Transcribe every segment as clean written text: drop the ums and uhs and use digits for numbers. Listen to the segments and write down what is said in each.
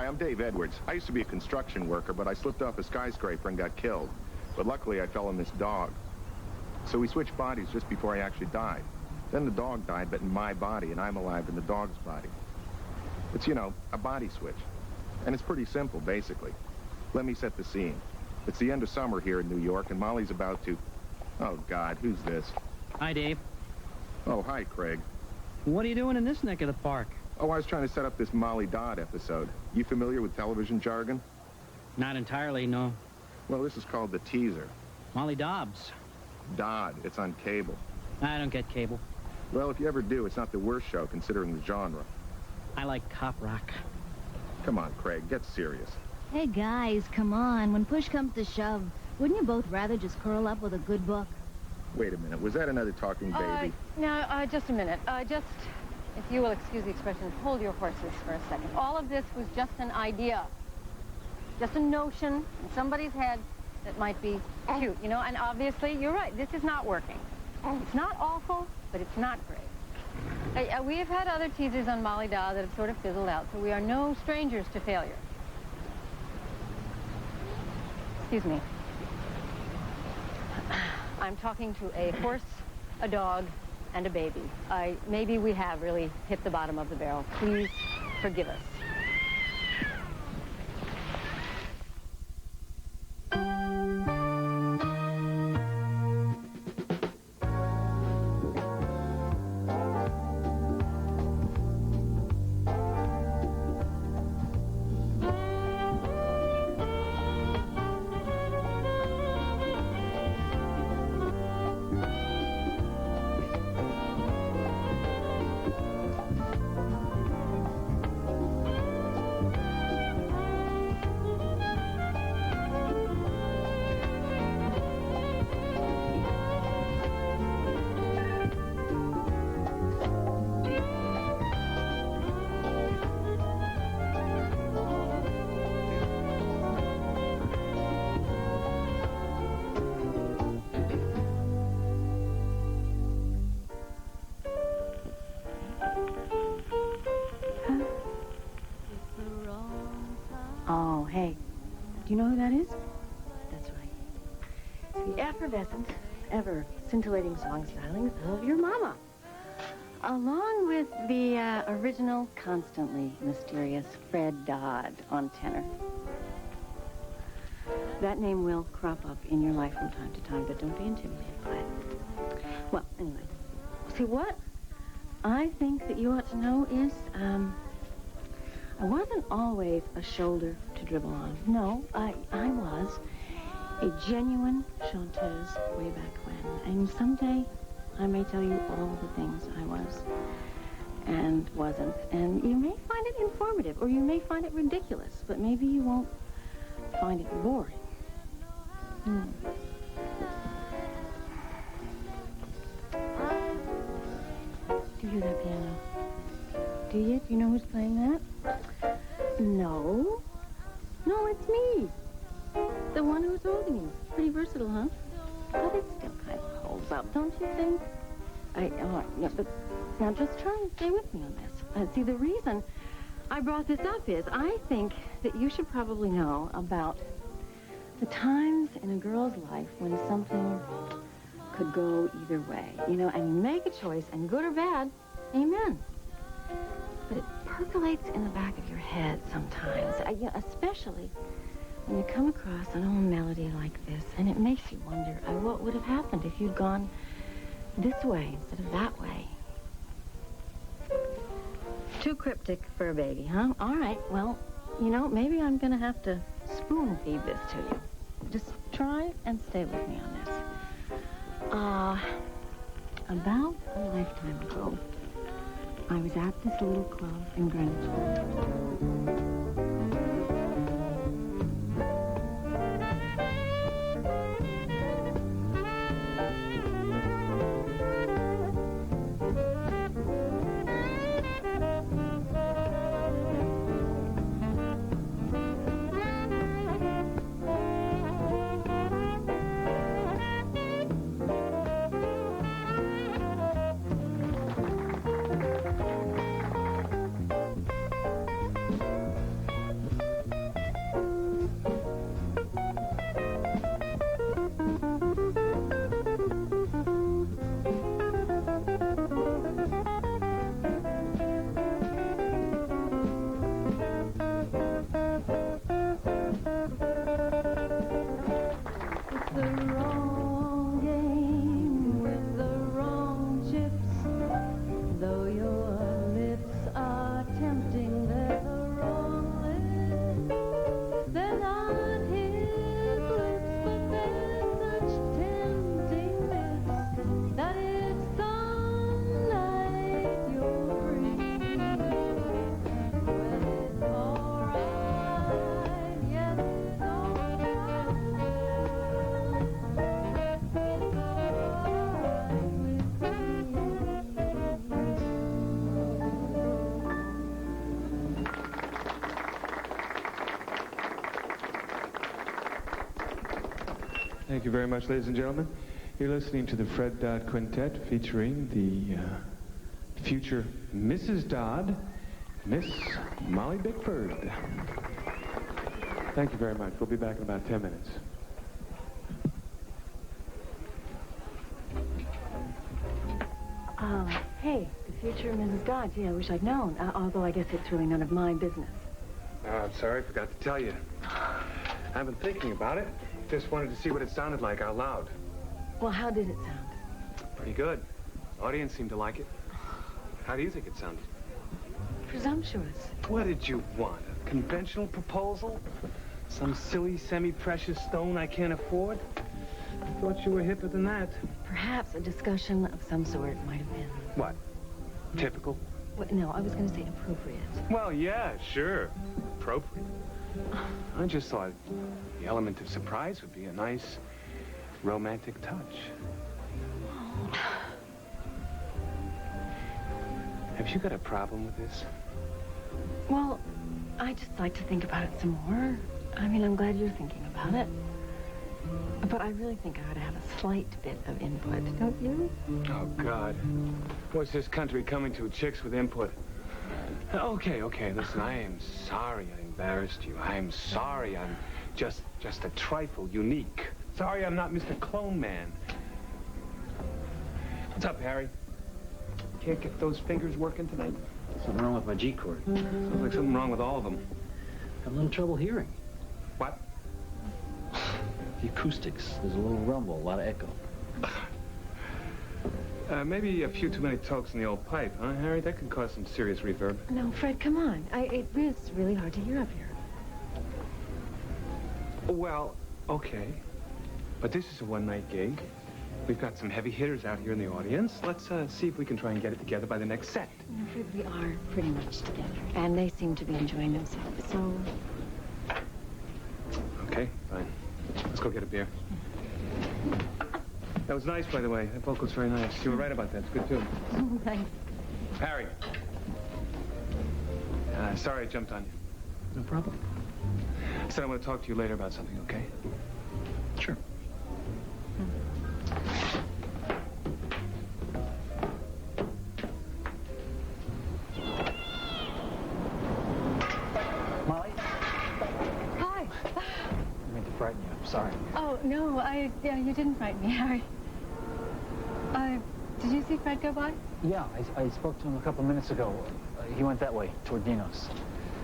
I'm Dave Edwards. I used to be a construction worker, but I slipped off a skyscraper and got killed. But luckily, I fell on this dog. So we switched bodies just before I actually died. Then the dog died, but in my body, and I'm alive in the dog's body. It's, you know, a body switch. And it's pretty simple, basically. Let me set the scene. It's the end of summer here in New York, and Molly's about to... Oh, God, who's this? Hi, Dave. Oh, hi, Craig. What are you doing in this neck of the park? Oh, I was trying to set up this Molly Dodd episode. You familiar with television jargon? Not entirely, no. Well, this is called the teaser. Molly Dobbs. Dodd. It's on cable. I don't get cable. Well, if you ever do, it's not the worst show, considering the genre. I like cop rock. Come on, Craig, get serious. Hey, guys, come on. When push comes to shove, wouldn't you both rather just curl up with a good book? Wait a minute. Was that another talking baby? No, just a minute. If you will excuse the expression, hold your horses for a second. All of this was just an idea. Just a notion in somebody's head that might be cute, you know? And obviously, you're right. This is not working. It's not awful, but it's not great. We have had other teasers on Molly Dodd that have sort of fizzled out, so we are no strangers to failure. Excuse me. I'm talking to a horse, a dog, and a baby. Maybe we have really hit the bottom of the barrel. Please forgive us. Oh, hey. Do you know who that is? That's right. It's the effervescent, ever scintillating song stylings of your mama. Along with the original, constantly mysterious Fred Dodd on tenor. That name will crop up in your life from time to time, but don't be intimidated by it. Well, anyway. See, what I think that you ought to know is, I wasn't always a shoulder to dribble on. No, I was a genuine chanteuse way back when. And someday I may tell you all the things I was and wasn't. And you may find it informative, or you may find it ridiculous, but maybe you won't find it boring. Do you hear that piano? Do you? Do you know who's playing that? No. No, it's me. The one who's holding you. Pretty versatile, huh? But it still kind of holds up, don't you think? Yeah, but now just try and stay with me on this. See, the reason I brought this up is I think that you should probably know about the times in a girl's life when something could go either way. You know, and you make a choice, and good or bad, amen. But it percolates in the back of your head sometimes, especially when you come across an old melody like this, and it makes you wonder what would have happened if you'd gone this way instead of that way. Too cryptic for a baby, huh? All right, well, you know, maybe I'm going to have to spoon feed this to you. Just try and stay with me on this. About a lifetime ago, I was at this little club in Greenwich. Thank you very much, ladies and gentlemen. You're listening to the Fred Dodd Quintet featuring the future Mrs. Dodd, Miss Molly Bickford. Thank you very much. We'll be back in about 10 minutes. Hey, the future Mrs. Dodd. Gee, I wish I'd known. Although I guess it's really none of my business. I'm sorry, I forgot to tell you. I've been thinking about it. Just wanted to see what it sounded like out loud. Well, how did it sound? Pretty good. Audience seemed to like it. How do you think it sounded? Presumptuous. What did you want? A conventional proposal? Some silly, semi-precious stone I can't afford? I thought you were hipper than that. Perhaps a discussion of some sort might have been. What? Typical? Well, no, I was going to say appropriate. Well, yeah, sure. Appropriate. I just thought the element of surprise would be a nice, romantic touch. Have you got a problem with this? Well, I just like to think about it some more. I mean, I'm glad you're thinking about it. But I really think I ought to have a slight bit of input, don't you? Oh, God. What's this country coming to, chicks with input? Okay, listen, I am sorry I embarrassed you. I'm sorry I'm just a trifle unique. Sorry I'm not Mr. Clone Man. What's up, Harry? Can't get those fingers working tonight? Something wrong with my G chord. Sounds like something wrong with all of them. Have a little trouble hearing. What? The acoustics. There's a little rumble, a lot of echo. Maybe a few too many tokes in the old pipe, huh, Harry? That could cause some serious reverb. No, Fred, come on. It's really hard to hear up here. Well, okay. But this is a one-night gig. We've got some heavy hitters out here in the audience. Let's see if we can try and get it together by the next set. No, Fred, we are pretty much together. And they seem to be enjoying themselves, so... Okay, fine. Let's go get a beer. That was nice, by the way. That vocal's very nice. You were right about that. It's good, too. Thanks. Harry. Sorry I jumped on you. No problem. I said I want to talk to you later about something, okay? Sure. Molly? Hi. I mean to frighten you. I'm sorry. Oh, no, yeah, you didn't frighten me, Harry. Did you see Fred go by? Yeah, I spoke to him a couple minutes ago. He went that way, toward Dino's.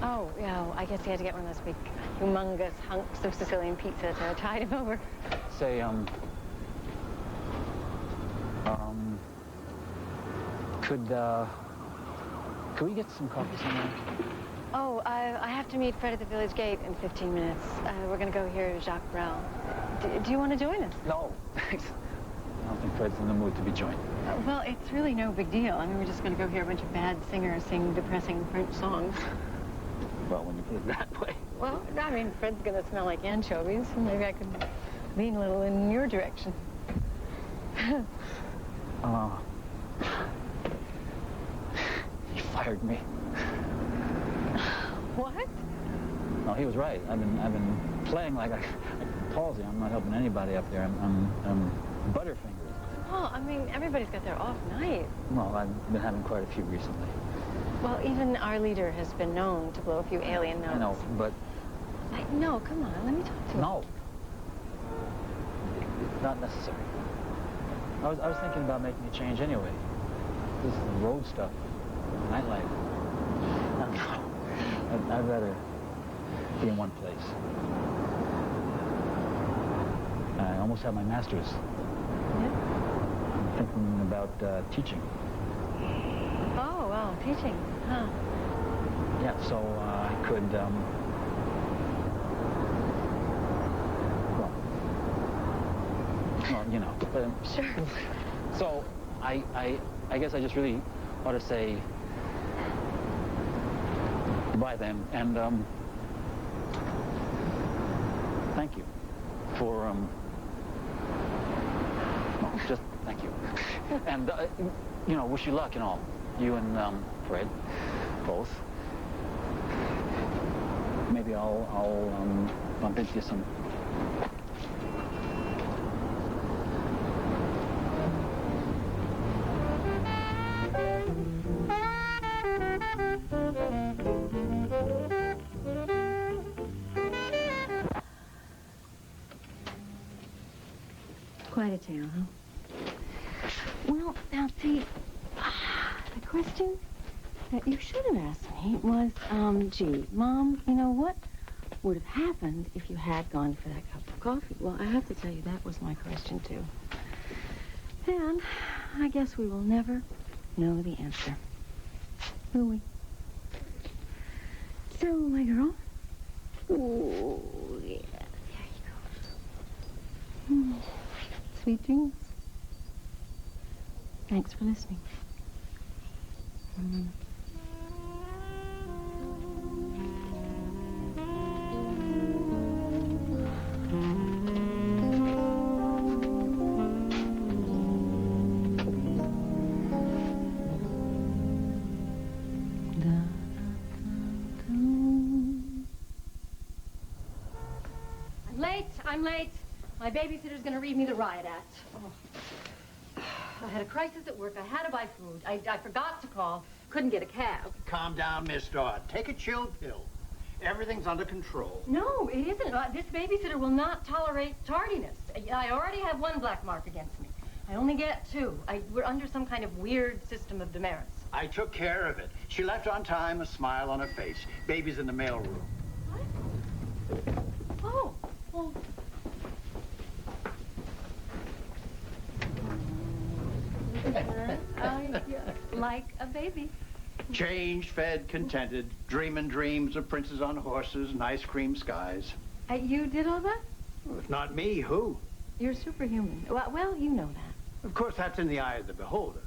Oh, yeah, I guess he had to get one of those big, humongous hunks of Sicilian pizza to tide him over. Say, could we get some coffee somewhere? Oh, I have to meet Fred at the village gate in 15 minutes. We're going to go hear Jacques Brel. Do you want to join us? No, thanks. I don't think Fred's in the mood to be joined. Well, it's really no big deal. I mean, we're just going to go hear a bunch of bad singers sing depressing French songs. Well, when you put it that way. Well, I mean, Fred's going to smell like anchovies. Maybe I could lean a little in your direction. He fired me. What? No, he was right. I've been playing like a palsy. I'm not helping anybody up there. I'm butterfingers. Well, I mean, everybody's got their off night. Well, I've been having quite a few recently. Well, even our leader has been known to blow a few alien notes. I know, but... No, come on, let me talk to him. No. Not necessary. I was thinking about making a change anyway. This is the road stuff. Nightlife. No. I'd rather be in one place. I almost have my master's. Yeah? I'm thinking about teaching. Oh, well, teaching, huh? Yeah, so I could, well, you know. Sure. So I guess I just really ought to say goodbye then, and thank you for no, just thank you, and you know, wish you luck and all, you and Fred, both. Maybe I'll bump into you some. Quite a tale, huh? Well, now, see, the question that you should have asked me was, gee, Mom, you know, what would have happened if you had gone for that cup of coffee? Well, I have to tell you, that was my question, too. And I guess we will never know the answer. Will we? So, my girl. Oh, yeah. There you go. Sweet dreams. Thanks for listening. I'm late. My babysitter's going to read me the riot act. Oh. I had a crisis at work. I had to buy food. I forgot to call. Couldn't get a cab. Calm down, Miss Dodd. Take a chill pill. Everything's under control. No, it isn't. This babysitter will not tolerate tardiness. I already have one black mark against me. I only get two. We're under some kind of weird system of demerits. I took care of it. She left on time, a smile on her face. Baby's in the mailroom. What? Oh, well... like a baby. Changed, fed, contented, dreaming dreams of princes on horses and ice cream skies. You did all that? Well, if not me, who? You're superhuman. Well, you know that. Of course, that's in the eye of the beholder.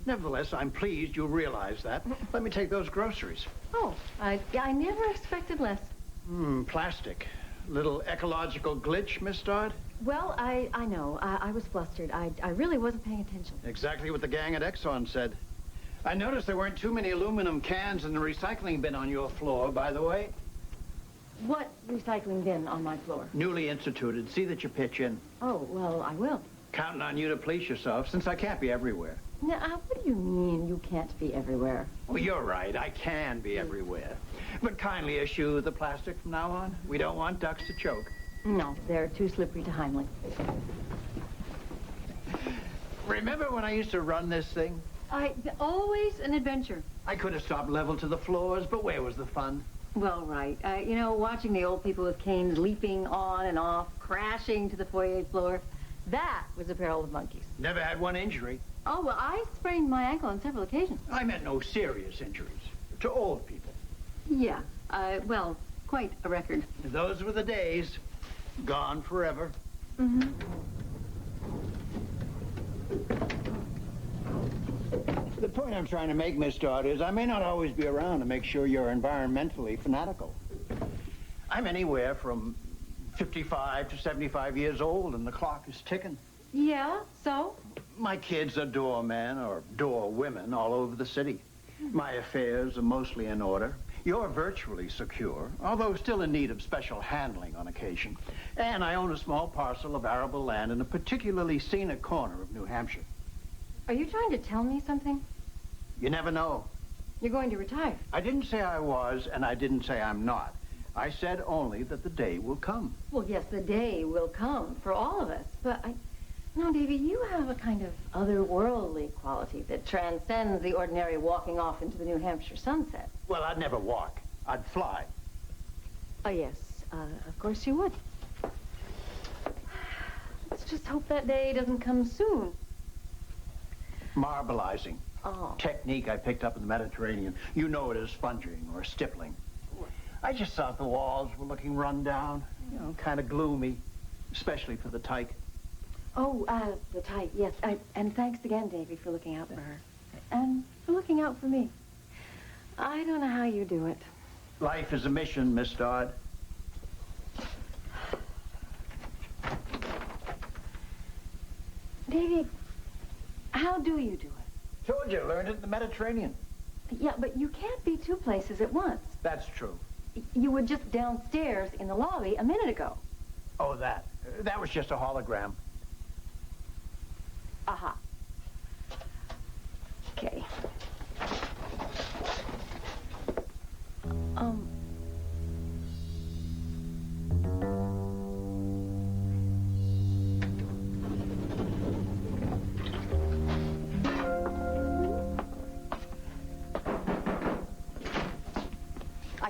Nevertheless, I'm pleased you realize that. Let me take those groceries. Oh, I never expected less. Plastic. Little ecological glitch, Miss Dodd? Well, I know. I was flustered. I really wasn't paying attention. Exactly what the gang at Exxon said. I noticed there weren't too many aluminum cans in the recycling bin on your floor, by the way. What recycling bin on my floor? Newly instituted. See that you pitch in. Oh, well, I will. Counting on you to police yourself, since I can't be everywhere. Now, what do you mean you can't be everywhere? Well, you're right. I can be everywhere. But kindly eschew the plastic from now on. We don't want ducks to choke. No, they're too slippery to Heimlich. Remember when I used to run this thing? Always an adventure. I could have stopped level to the floors, but where was the fun? Well, right. You know, watching the old people with canes leaping on and off, crashing to the foyer floor, that was a peril of monkeys. Never had one injury. Oh, well, I sprained my ankle on several occasions. I meant no serious injuries. To old people. Yeah. Well, quite a record. Those were the days. Gone forever. Mm-hmm. The point I'm trying to make, Miss Dodd, is I may not always be around to make sure you're environmentally fanatical. I'm anywhere from 55 to 75 years old, and the clock is ticking. Yeah, so? My kids are doormen or doorwomen all over the city. My affairs are mostly in order. You're virtually secure, although still in need of special handling on occasion. And I own a small parcel of arable land in a particularly scenic corner of New Hampshire. Are you trying to tell me something? You never know. You're going to retire. I didn't say I was, and I didn't say I'm not. I said only that the day will come. Well, yes, the day will come for all of us. But no, Davy, you have a kind of otherworldly quality that transcends the ordinary walking off into the New Hampshire sunset. Well, I'd never walk. I'd fly. Oh, yes. Of course you would. Let's just hope that day doesn't come soon. Marbleizing. Oh. Technique I picked up in the Mediterranean. You know it as sponging or stippling. I just thought the walls were looking run down, you know, kind of gloomy, especially for the tyke. Oh, the type, yes. And thanks again, Davy, for looking out for her. And for looking out for me. I don't know how you do it. Life is a mission, Miss Dodd. Davy, how do you do it? Told you, learned it in the Mediterranean. Yeah, but you can't be two places at once. That's true. You were just downstairs in the lobby a minute ago. Oh, that. That was just a hologram. Aha. Okay.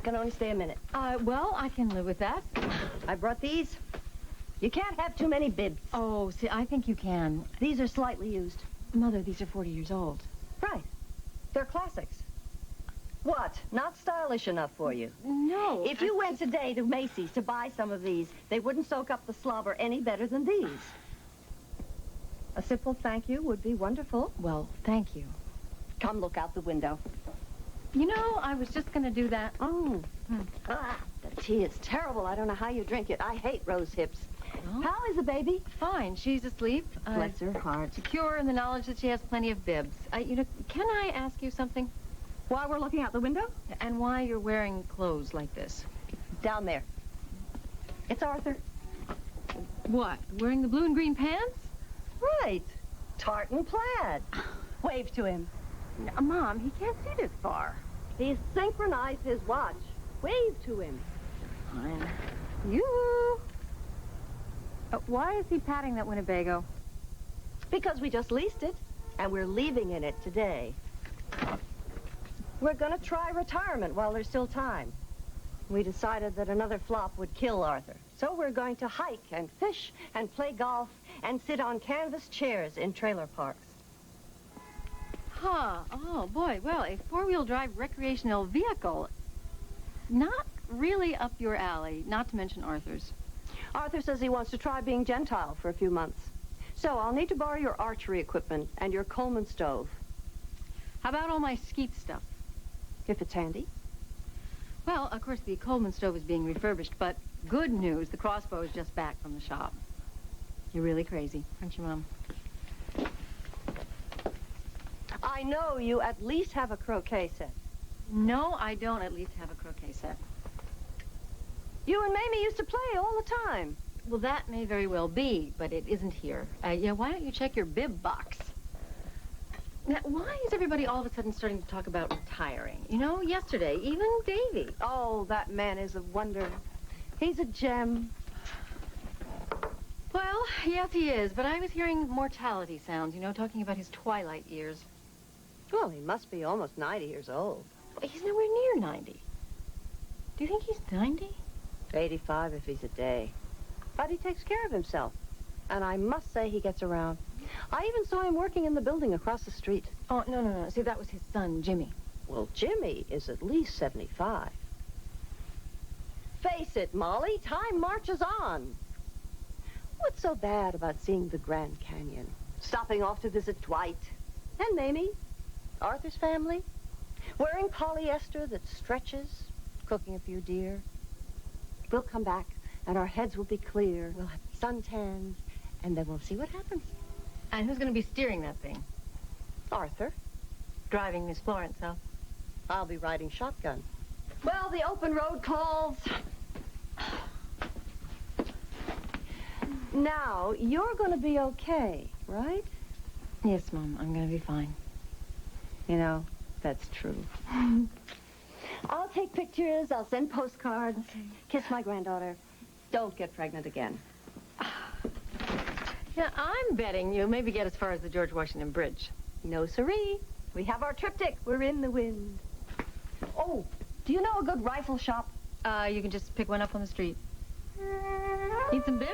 can only stay a minute. Well, I can live with that. I brought these. You can't have too many bibs. Oh, see, I think you can. These are slightly used. Mother, these are 40 years old. Right. They're classics. What? Not stylish enough for you? No. If you went today to Macy's to buy some of these, they wouldn't soak up the slobber any better than these. A simple thank you would be wonderful. Well, thank you. Come look out the window. You know, I was just going to do that. Oh. The tea is terrible. I don't know how you drink it. I hate rose hips. Well, How is the baby? fine. She's asleep. Bless her heart. Secure in the knowledge that she has plenty of bibs. Can I ask you something? While we're looking out the window? And why you're wearing clothes like this? Down there. It's Arthur. What? Wearing the blue and green pants? Right. Tartan plaid. Wave to him. Mom, he can't see this far. He's synchronized his watch. Wave to him. Fine. You. Why is he patting that Winnebago? Because we just leased it, and we're leaving in it today. We're going to try retirement while there's still time. We decided that another flop would kill Arthur. So we're going to hike and fish and play golf and sit on canvas chairs in trailer parks. Huh. Oh, boy. Well, a four-wheel drive recreational vehicle. Not really up your alley, not to mention Arthur's. Arthur says he wants to try being Gentile for a few months. So I'll need to borrow your archery equipment and your Coleman stove. How about all my skeet stuff? If it's handy. Well, of course, the Coleman stove is being refurbished, but good news, the crossbow is just back from the shop. You're really crazy, aren't you, Mom? I know you at least have a croquet set. No, I don't at least have a croquet set. You and Mamie used to play all the time. Well, that may very well be, but it isn't here. Yeah, why don't you check your bib box? Now, why is everybody all of a sudden starting to talk about retiring? You know, yesterday, even Davy. Oh, that man is a wonder. He's a gem. Well, yes, he is, but I was hearing mortality sounds, talking about his twilight years. Well, he must be almost 90 years old. He's nowhere near 90. Do you think he's 90? 85 if he's a day. But he takes care of himself. And I must say he gets around. I even saw him working in the building across the street. Oh, no. See, that was his son, Jimmy. Well, Jimmy is at least 75. Face it, Molly, time marches on. What's so bad about seeing the Grand Canyon? Stopping off to visit Dwight and Mamie, Arthur's family, wearing polyester that stretches, cooking a few deer. We'll come back, and our heads will be clear. We'll have suntans, and then we'll see what happens. And who's going to be steering that thing? Arthur. Driving Miss Florence, huh? I'll be riding shotgun. Well, the open road calls. Now, you're going to be okay, right? Yes, Mom, I'm going to be fine. You know, that's true. I'll take pictures. I'll send postcards. Okay. Kiss my granddaughter. Don't get pregnant again. Yeah, I'm betting you'll maybe get as far as the George Washington Bridge. No, siree. We have our triptych. We're in the wind. Oh, do you know a good rifle shop? You can just pick one up on the street. Need some bibs?